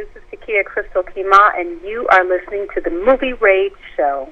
This is Keymah, and you are listening to the Movie Rage Show.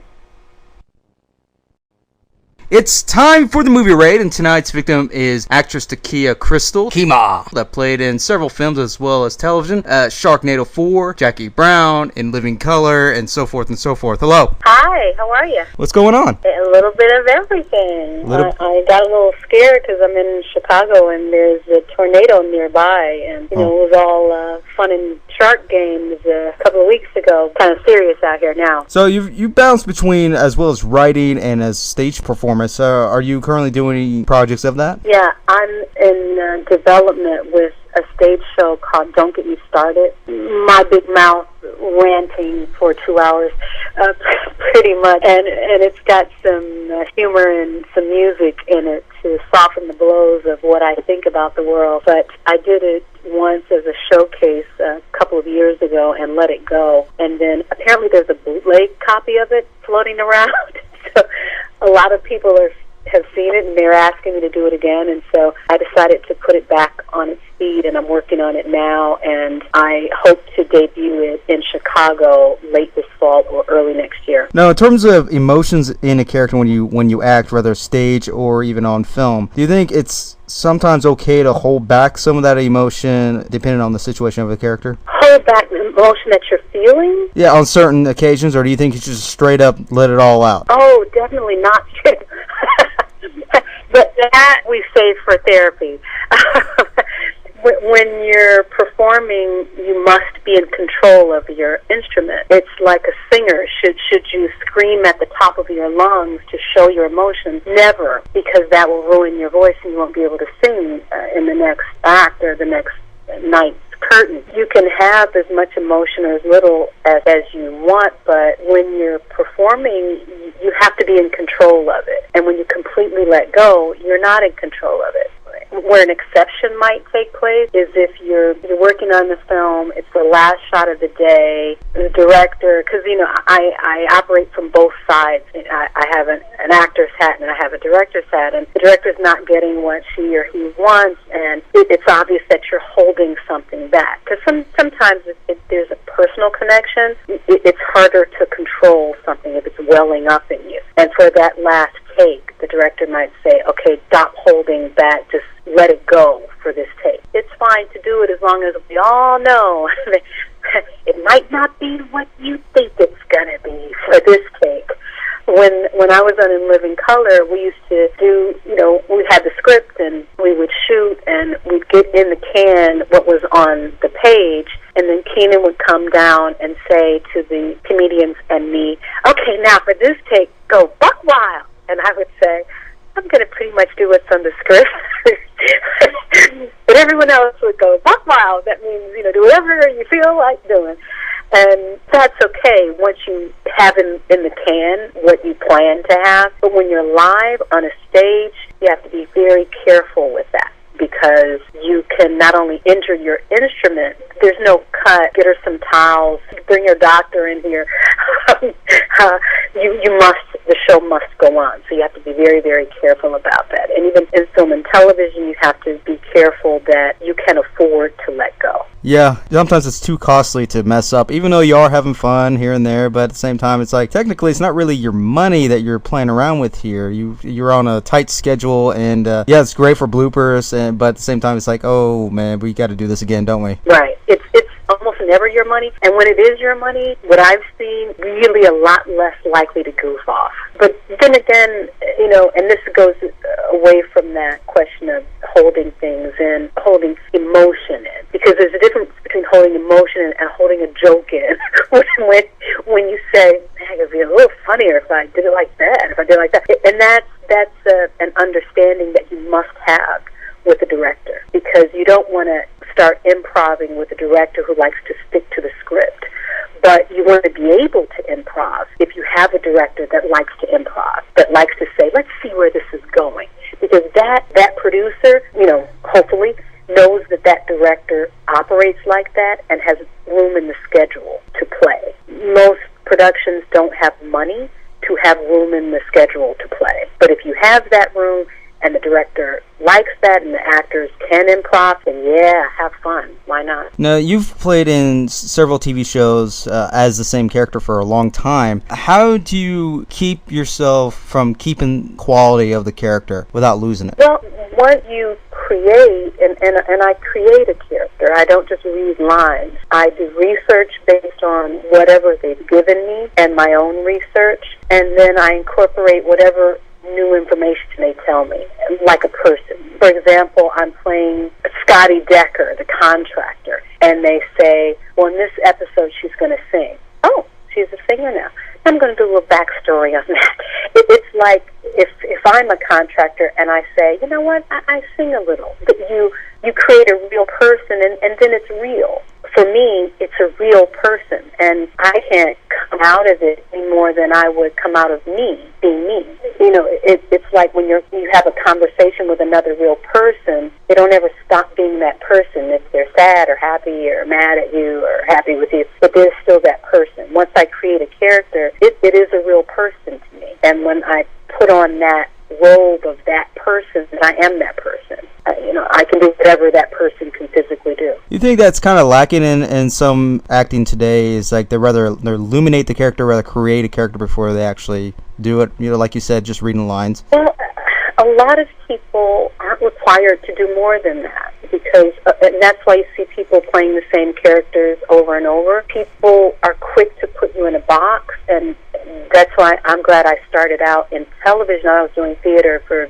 It's time for the movie raid, and tonight's victim is actress Keymah, that played in several films as well as television. Sharknado 4, Jackie Brown, In Living Color, and so forth and so forth. Hello. Hi, how are you? What's going on? A little bit of everything. I got a little scared because I'm in Chicago and there's a tornado nearby, and it was all fun and shark games a couple of weeks ago. Kind of serious out here now. So you bounced between as well as writing and as stage performance. Are you currently doing any projects of that? Yeah, I'm in development with a stage show called Don't Get Me Started. My big mouth ranting for 2 hours, pretty much. And it's got some humor and some music in it to soften the blows of what I think about the world. But I did it once as a showcase a couple of years ago and let it go. And then apparently there's a bootleg copy of it floating around. So a lot of people have seen it, and they're asking me to do it again, and so I decided to put it back on its feet, and I'm working on it now, and I hope to debut it in Chicago late this fall or early next year. Now, in terms of emotions in a character when you act, whether stage or even on film, do you think it's sometimes okay to hold back some of that emotion depending on the situation of the character? Hold back the emotion that you're feeling? Yeah, on certain occasions, or do you think you should just straight up let it all out? Oh, definitely not. But that we save for therapy. When you're performing, you must be in control of your instrument. It's like a singer. Should you scream at the top of your lungs to show your emotions? Never, because that will ruin your voice and you won't be able to sing in the next act or the next night's curtain. You can have as much emotion or as little as you want, but when you're performing, you have to be in control of it. And when you completely let go, you're not in control of it. Where an exception might take place is if you're working on the film, it's the last shot of the day, the director, because, I operate from both sides. I have an actor's hat and I have a director's hat, and the director's not getting what she or he wants, and it's obvious that you're holding something back. Because sometimes if there's a personal connection, it's harder to control something if it's welling up in you. And for that last take, the director might say, okay, stop holding back, just let it go for this take. It's fine to do it as long as we all know it might not be what you think it's going to be for this take. When I was on In Living Color, we used to do, we had the script and we would shoot and we'd get in the can what was on the page, and then Keenan would come down and say to the comedians and me, okay, now for this take, go buck wild. And I would say, I'm going to pretty much do what's on the script. But everyone else would go, buck wild. That means, do whatever you feel like doing. And that's okay once you have in the can what you plan to have. But when you're live on a stage, you have to be very careful with that, because you can not only injure your instrument, there's no cut, get her some towels, bring your doctor in here. The show must go on. So you have to be very, very careful about that. And even in film and television, you have to be careful that you can afford to let go. Yeah, sometimes it's too costly to mess up, even though you are having fun here and there, but at the same time, it's like, technically, it's not really your money that you're playing around with here. You're on a tight schedule, and yeah, it's great for bloopers, but at the same time, it's like, oh, man, we got to do this again, don't we? Right. It's almost never your money, and when it is your money, what I've seen, really a lot less likely to goof off. But then again, and this goes away from that question of holding things and holding emotion in, because there's a difference between holding emotion and holding a joke in. when you say, man, it'd be a little funnier if I did it like that, if I did it like that. And that's an understanding that you must have with the director, because you don't want to start improvising with a director who likes to stick to the script. But you want to be able to improv if you have a director that likes to improv, that likes to say, let's see where this is going. Because that producer, hopefully knows that director operates like that and has room in the schedule to play. Most productions don't have money to have room in the schedule to play. But if you have that room and the director likes likes that and the actors can improv, then yeah, have fun. Why not? Now, you've played in several TV shows as the same character for a long time. How do you keep yourself from keeping quality of the character without losing it? Well, what you create, and I create a character. I don't just read lines. I do research based on whatever they've given me and my own research, and then I incorporate whatever new information they tell me, like a person. For example, I'm playing Scotty Decker, the contractor, and they say, well, in this episode she's going to sing. Oh, she's a singer now. I'm going to do a little backstory on that. It's like if I'm a contractor and I say, you know what, I sing a little. But you create a real person, and then it's real. For me, it's a real person, and I can't come out of it any more than I would come out of me, being me. You know, it's like when you have a conversation with another real person, they don't ever stop being that person if they're sad or happy or mad at you or happy with you, but they're still that person. Once I create a character, it is a real person to me, and when I put on that robe of that person, then I am that person. I can do whatever that person can physically do. You think that's kind of lacking in some acting today? Is like they illuminate the character, rather create a character before they actually do it. Like you said, just reading lines. Well, a lot of people aren't required to do more than that, because and that's why you see people playing the same characters over and over. People are quick to put you in a box, and that's why I'm glad I started out in television. I was doing theater for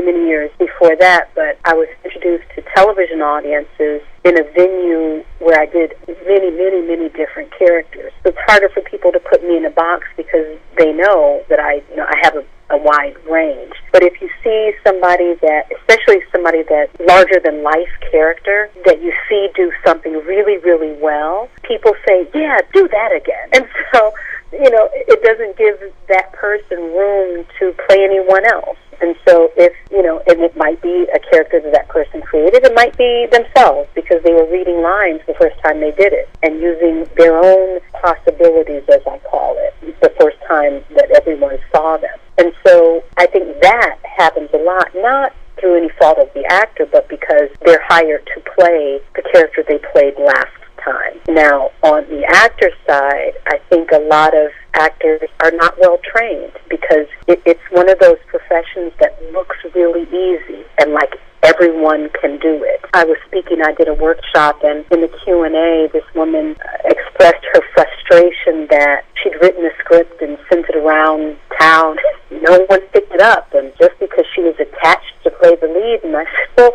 many years before that, but I was introduced to television audiences in a venue where I did many different characters. So it's harder for people to put me in a box because they know that I have a wide range. But if you see somebody that, especially somebody that's larger than life character, that you see do something really well, people say, yeah, do that again. And so, it doesn't give that person room to play anyone else. And so and it might be a character that person created, it might be themselves because they were reading lines the first time they did it and using their own possibilities, as I call it, the first time that everyone saw them. And so I think that happens a lot, not through any fault of the actor, but because they're hired to play the character they played last time. Now, on the actor side, I think a lot of actors are not well trained because it's one of those professions that looks really easy and like everyone can do it. I was speaking, I did a workshop, and in the Q&A, this woman expressed her frustration that she'd written a script and sent it around town. No one picked it up, and just because she was attached to play the lead, and I said,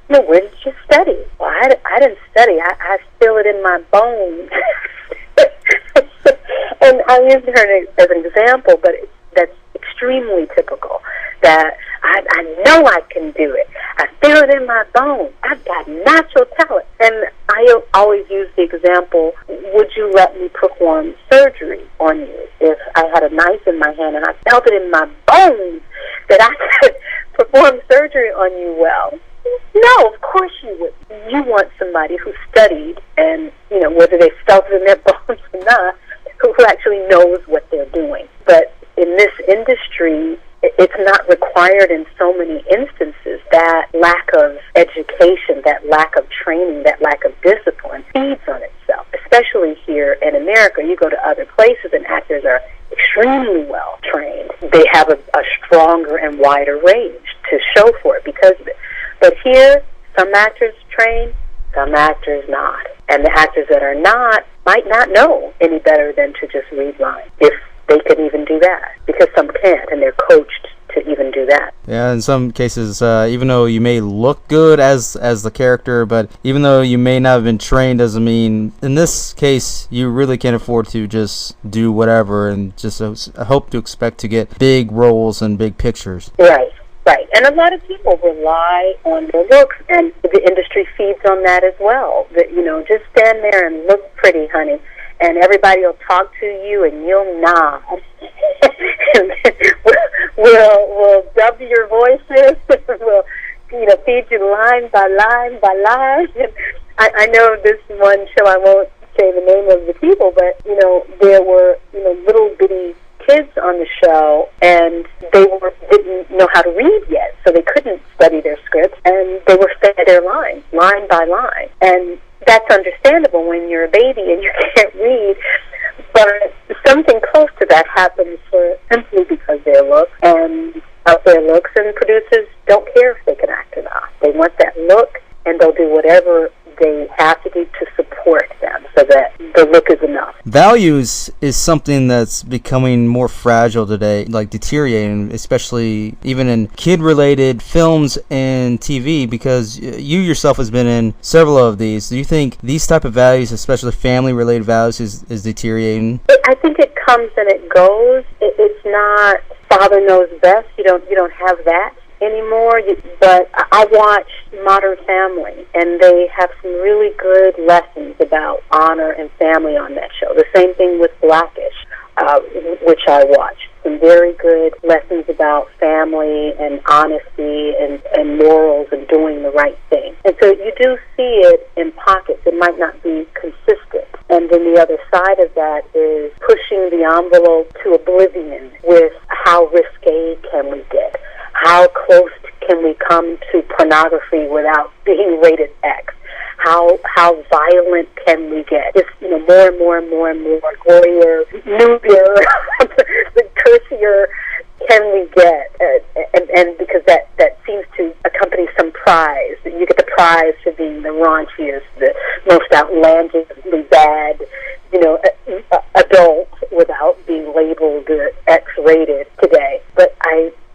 well, where did you study? Well, I didn't study. I feel it in my bones. And I'm using her as an example, but that's extremely typical, that I know I can do it. I feel it in my bones. I've got natural talent. And I always use the example, would you let me perform surgery on you if I had a knife in my hand and I felt it in my bones that I could perform surgery on you well? No, of course you would. You want somebody who studied and, whether they felt it in their bones or not, who actually knows what they're doing. But in this industry, it's not required in so many instances. That lack of education, that lack of training, that lack of discipline feeds on itself, especially here in America. You go to other places and actors are extremely well trained. They have a stronger and wider range to show for it because of it. But here, some actors train, some actors not. And the actors that are not might not know any better than to just read lines, if they could even do that, because some can't, and they're coached to even do that. Yeah, in some cases, even though you may look good as the character, but even though you may not have been trained, doesn't mean, in this case, you really can't afford to just do whatever and just hope to expect to get big roles and big pictures. Right. And a lot of people rely on their looks, and the industry feeds on that as well. That, just stand there and look pretty, honey, and everybody will talk to you and you'll nod. And we'll dub your voices. We'll, feed you line by line by line. And I know this one show, I won't say the name of the people, but, there were, little bitty kids on the show, and they didn't know how to read yet, so they couldn't study their script. sideline. And that's understandable when you're a baby and you can't read, but something close to that happens simply because of their looks, and producers don't care if they can act or not. They want that look, and they'll do whatever they have to do to support them so that the look is enough. Values is something that's becoming more fragile today, like deteriorating, especially even in kid-related films and TV, because you yourself has been in several of these. Do you think these type of values, especially family-related values, is deteriorating? I think it comes and it goes. It's not father knows best. You don't have that anymore, but I watched Modern Family, and they have some really good lessons about honor and family on that show. The same thing with Blackish, which I watched. Some very good lessons about family and honesty and morals and doing the right thing. And so you do see it in pockets. It might not be consistent. And then the other side of that is pushing the envelope to oblivion with how risque can we get? How close can we come to pornography without being rated X? How violent can we get? Just more and more gorier, nudier, the cursier can we get? And because that seems to accompany some prize. You get the prize for being the raunchiest, the most outlandishly bad, adult without being labeled X-rated today. But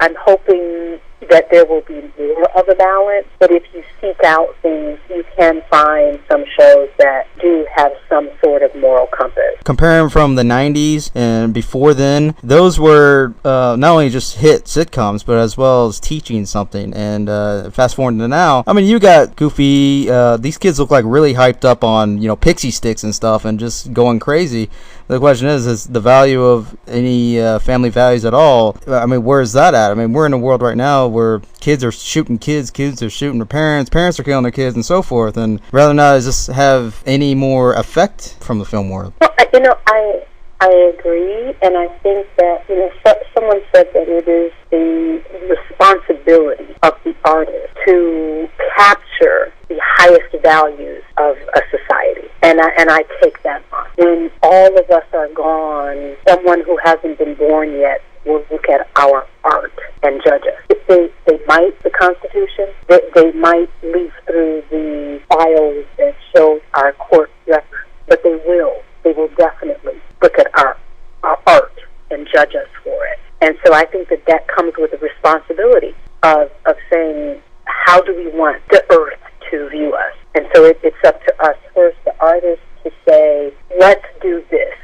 I'm hoping that there will be more of a balance, but if you seek out things, you can find some shows that do have some sort of moral compass. Comparing from the 90s and before then, those were not only just hit sitcoms, but as well as teaching something. And fast forward to now, I mean, you got Goofy, these kids look like really hyped up on, pixie sticks and stuff and just going crazy. The question is the value of any family values at all? I mean, where is that at? I mean, we're in a world right now where kids are shooting kids are shooting their parents are killing their kids, and so forth. And rather not does this have any more effect from the film world? Well, I agree, and I think that someone said that it is the responsibility of the artist to capture the highest values of a society, and I take that on. When all of us are gone, someone who hasn't been born yet will look at our art and judge us. They might the Constitution, they might leaf through the files that show our court record, but they will definitely look at our art and judge us for it. And so I think that comes with the responsibility of saying, how do we want the earth to view us? And so it's up to us first, the artists, to say, let's do this.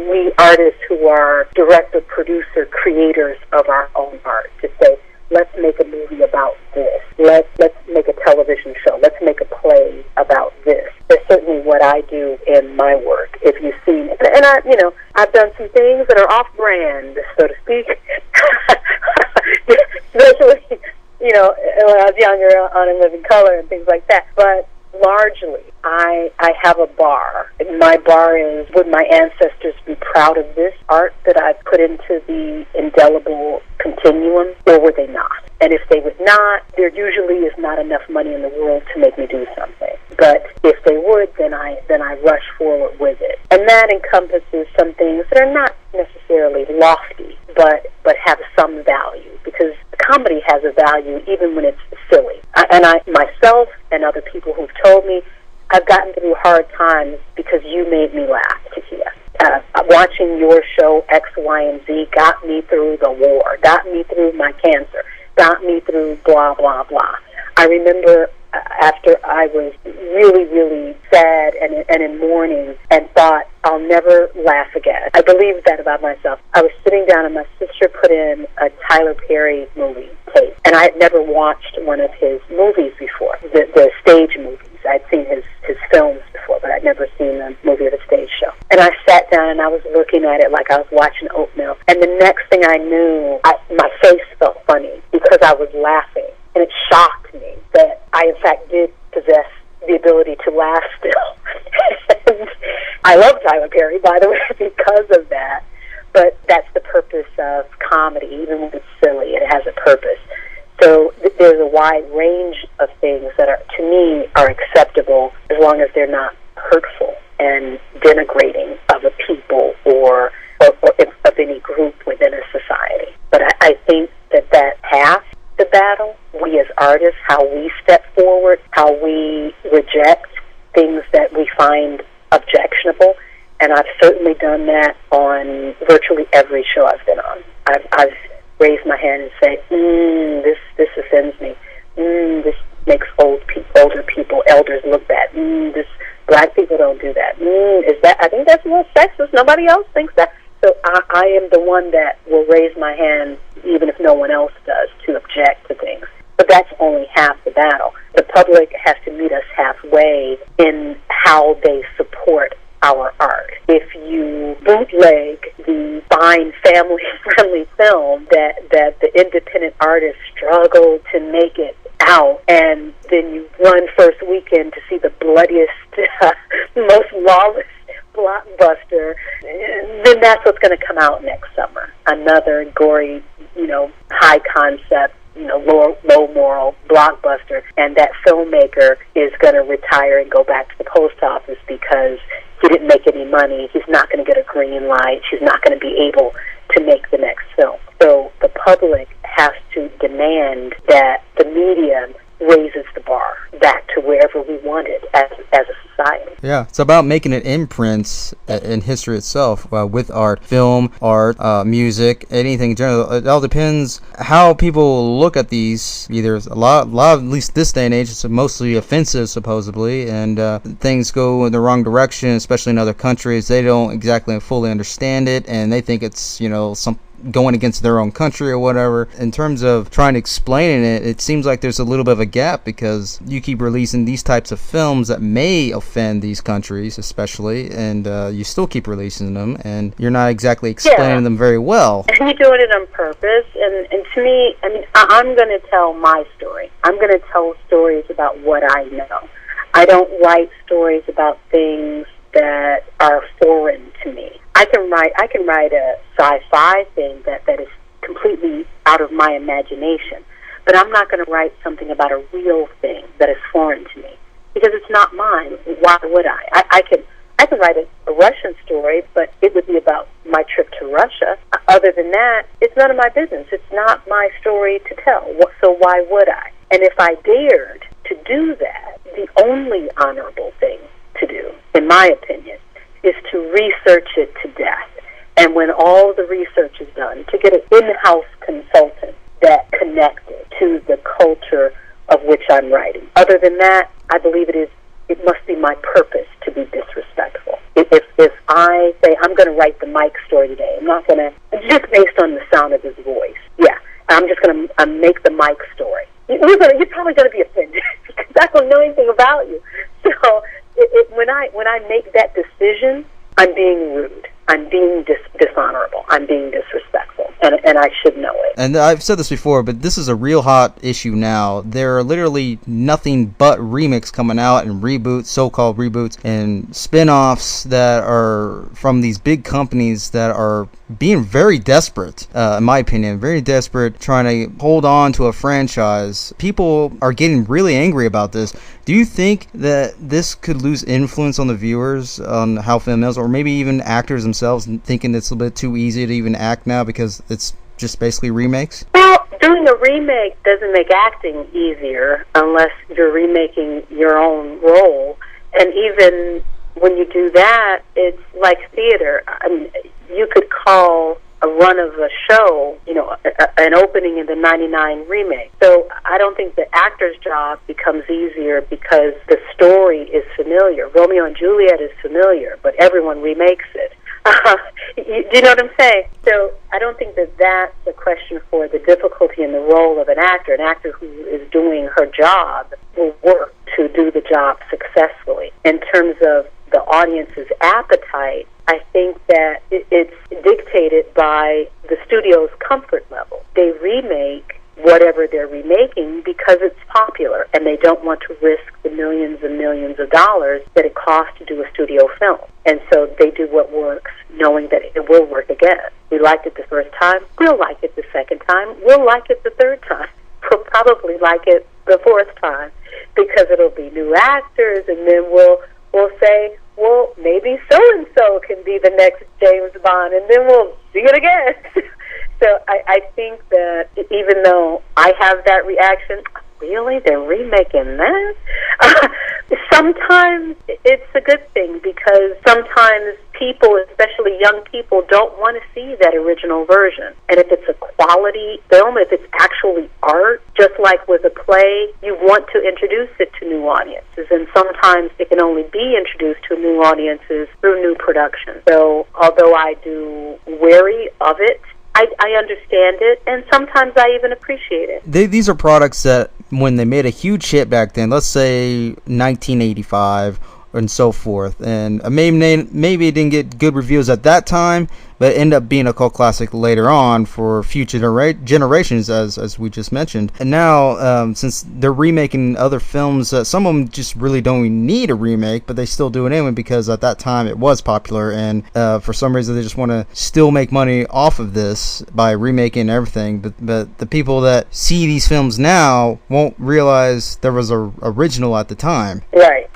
We artists who are director, producer, creators of our own art, to say, let's make a movie about this. Let's make a television show. Let's make a play about this. That's certainly what I do in my work, if you've seen it. And I've done some things that are off-brand, so to speak. Especially, when I was younger on In Living Color and things like that. But largely, I have a bar. My bar is, would my ancestors be proud of this art that I put into the indelible continuum, or would they not? And if they would not, there usually is not enough money in the world to make me do something. But if they would, then I rush forward with it. And that encompasses some things that are not necessarily lofty, but have some value, because comedy has a value even when it's silly. And I myself and other people who've told me, I've gotten through hard times because you made me laugh, Takia. Watching your show X, Y, and Z got me through the war, got me through my cancer, got me through blah, blah, blah. I remember after I was really, really sad and in mourning and thought, I'll never laugh again. I believed that about myself. I was sitting down and my sister put in a Tyler Perry movie tape, and I had never watched one of his movies before, the stage movies. I'd seen his films before, but I'd never seen the movie or the stage show. And I sat down and I was looking at it like I was watching oatmeal. And the next thing I knew, my face felt funny because I was laughing. And it shocked me that I, in fact, did possess the ability to laugh still. And I love Tyler Perry, by the way, because of that. But that's the purpose of comedy. Even when it's silly, it has a purpose. So there's a wide range of things that are, to me, are acceptable as long as they're not hurtful and denigrating of a people or of any group within a society. But I think that half the battle, we as artists, how we step forward, how we reject things that we find objectionable, and I've certainly done that on virtually every show I've been on. I've raised my hand and said, this offends me. This makes older people, elders look bad. This black people don't do that. I think that's a little sexist. Nobody else thinks that. So I am the one that will raise my hand, even if no one else does, to object to things. But that's only half the battle. The public has to meet us halfway in how they support our art. If you bootleg the fine family-friendly film that the independent artists struggle to make it out, and then you run first weekend to see the bloodiest, most lawless blockbuster, then that's what's going to come out next summer. Another gory, high concept, low moral blockbuster, and that filmmaker is going to retire and go back to the post office because he didn't make any money. He's not going to get a green light. He's not going to be able to make the next film. So the public has to demand that the media raises the bar back to wherever we want it as a society. Yeah, it's about making an imprint in history itself with art, film, art, music, anything in general. It all depends how people look at these. Either a lot, at least this day and age, it's mostly offensive, supposedly, and things go in the wrong direction, especially in other countries. They don't exactly fully understand it, and they think it's, some going against their own country or whatever. In terms of trying to explain it, it seems like there's a little bit of a gap because you keep releasing these types of films that may offend these countries especially, and you still keep releasing them, and you're not exactly explaining them very well. And you're doing it on purpose, and to me, I'm going to tell my story. I'm going to tell stories about what I know. I don't write stories about things that are foreign to me. I can write a sci-fi thing that is completely out of my imagination, but I'm not going to write something about a real thing that is foreign to me because it's not mine. Why would I? I can write a Russian story, but it would be about my trip to Russia. Other than that, it's none of my business. It's not my story to tell. So why would I? And if I dared to do that, the only honorable thing to do, in my opinion, is to research it to death. And when all the research is done, to get an in-house consultant that connected to the culture of which I'm writing. Other than that, I believe it must be my purpose to be disrespectful. If I say I'm going to write the Mike story today, I'm not going to, just based on the sound of his voice. Yeah, I'm just going to make the Mike story. You're probably going to be offended because I don't know anything about you. So when I make that decision, I'm being rude. I'm being dishonorable. I'm being disrespectful, and I should know it. And I've said this before, but this is a real hot issue now. There are literally nothing but remakes coming out and reboots, so-called reboots, and spin-offs that are from these big companies that are being very desperate, in my opinion, very desperate, trying to hold on to a franchise. People are getting really angry about this. Do you think that this could lose influence on the viewers, on how film is, or maybe even actors themselves thinking it's a little bit too easy to even act now because it's just basically remakes? Well, doing a remake doesn't make acting easier unless you're remaking your own role. And even when you do that, it's like theater. I mean, you could call a run of a show, an opening in the 99 remake. So I don't think the actor's job becomes easier because the story is familiar. Romeo and Juliet is familiar, but everyone remakes it. Do you know what I'm saying? So I don't think that that's a question for the difficulty in the role of an actor. An actor who is doing her job will work to do the job successfully. In terms of the audience's appetite, I think that it's dictated by the studio's comfort level. They remake whatever they're remaking because it's popular, and they don't want to risk the millions and millions of dollars that it costs to do a studio film. And so they do what works, knowing that it will work again. We liked it the first time, we'll like it the second time, we'll like it the third time, we'll probably like it the fourth time, because it'll be new actors, and then we'll say, well, maybe so-and-so can be the next James Bond, and then we'll see it again. So I think that even though I have that reaction, really, they're remaking that? Sometimes it's a good thing, because sometimes people, especially young people, don't want to see that original version. And if it's a quality film, if it's actually art, just like with a play, you want to introduce it to new audiences. And sometimes it can only be introduced to new audiences through new production. So although I do wary of it, I understand it, and sometimes I even appreciate it. These are products that, when they made a huge hit back then, let's say 1985 and so forth, and maybe it didn't get good reviews at that time, but ended up being a cult classic later on for future generations, as we just mentioned. And now, since they're remaking other films, some of them just really don't even need a remake, but they still do it anyway, because at that time it was popular, and for some reason they just want to still make money off of this by remaking everything. But the people that see these films now won't realize there was a original at the time. Right.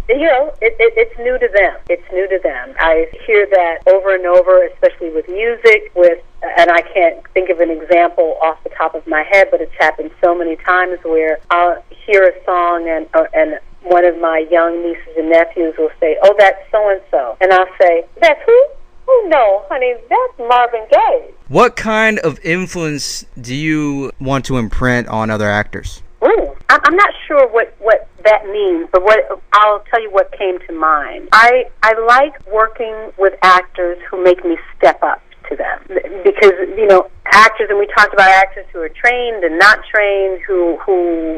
You know, it's new to them. It's new to them. I hear that over and over, especially with music, and I can't think of an example off the top of my head, but it's happened so many times where I'll hear a song and one of my young nieces and nephews will say, "Oh, that's so-and-so." And I'll say, "That's who?" "Oh, no, honey, that's Marvin Gaye." What kind of influence do you want to imprint on other actors? I'm not sure what that means, but I'll tell you what came to mind. I like working with actors who make me step up to them, because, you know, actors, and we talked about actors who are trained and not trained, who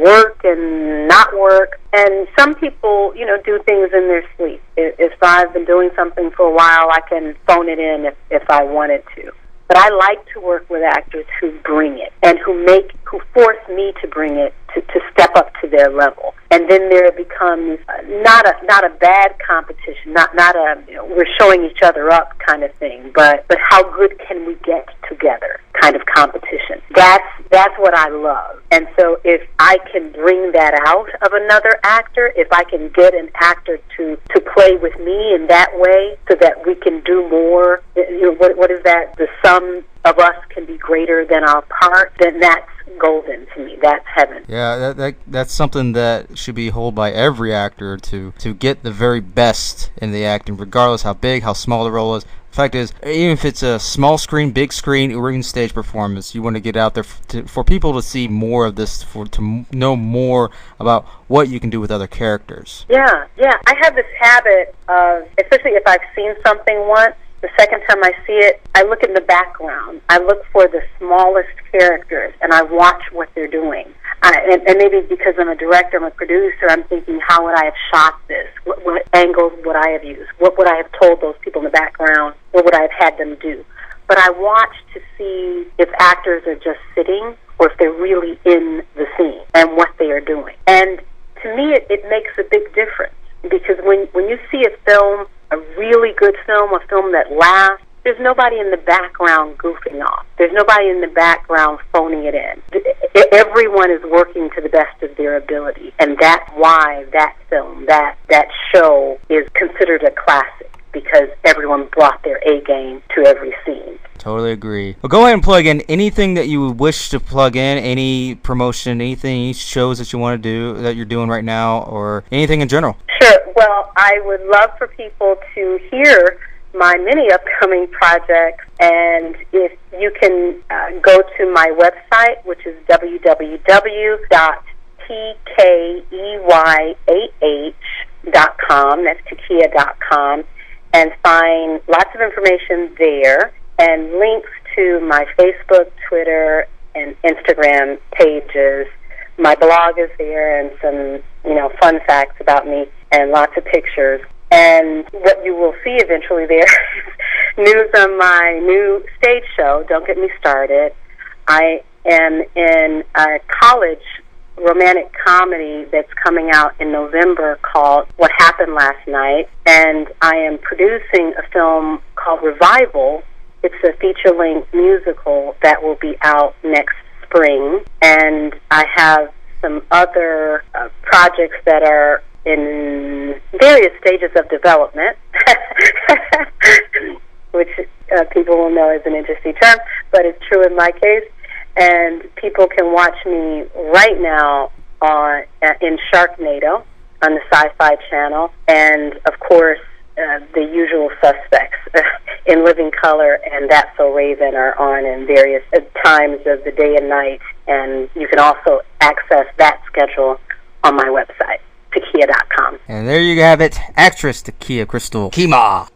work and not work, and some people, you know, do things in their sleep. If I've been doing something for a while, I can phone it in if I wanted to. But I like to work with actors who bring it, and who force me to bring it, to step up to their level. And then there becomes not a bad competition, not a, you know, we're showing each other up kind of thing, but how good can we get together kind of competition. That's what I love. And so if I can bring that out of another actor, if I can get an actor to play with me in that way, so that we can do more, you know, what is that? The sum of us can be greater than our part, then that's golden to me. That's heaven. Yeah, that's something that should be held by every actor, to get the very best in the acting, regardless how big, how small the role is. The fact is, even if it's a small screen, big screen, or even stage performance, you want to get out there for people to see more of this, to know more about what you can do with other characters. Yeah. I have this habit of, especially if I've seen something once, the second time I see it, I look in the background. I look for the smallest characters, and I watch what they're doing. And maybe because I'm a director, I'm a producer, I'm thinking, how would I have shot this? What angles would I have used? What would I have told those people in the background? What would I have had them do? But I watch to see if actors are just sitting, or if they're really in the scene and what they are doing. And to me, it makes a big difference, because when you see a film, a really good film, a film that lasts, there's nobody in the background goofing off. There's nobody in the background phoning it in. Everyone is working to the best of their ability, and that's why that film, that show is considered a classic, because everyone brought their A game to every scene. Totally agree. Well, go ahead and plug in anything that you wish to plug in, any promotion, any shows that you want to do, that you're doing right now, or anything in general. Sure. Well, I would love for people to hear my many upcoming projects, and if you can go to my website, which is www.tkeyah.com, that's Takia.com, and find lots of information there, and links to my Facebook, Twitter, and Instagram pages. My blog is there, and some, you know, fun facts about me, and lots of pictures. And what you will see eventually there is news on my new stage show, Don't Get Me Started. I am in a college romantic comedy that's coming out in November called What Happened Last Night, and I am producing a film called Revival. It's a feature-length musical that will be out next spring, and I have some other projects that are in various stages of development, which people will know is an interesting term, but it's true in my case. And people can watch me right now in Sharknado on the Sci-Fi Channel, and of course the usual suspects in Living Color and That's So Raven are on in various times of the day and night, and you can also access that schedule on my website, takia.com. And there you have it, actress Takia Crystal Keymah.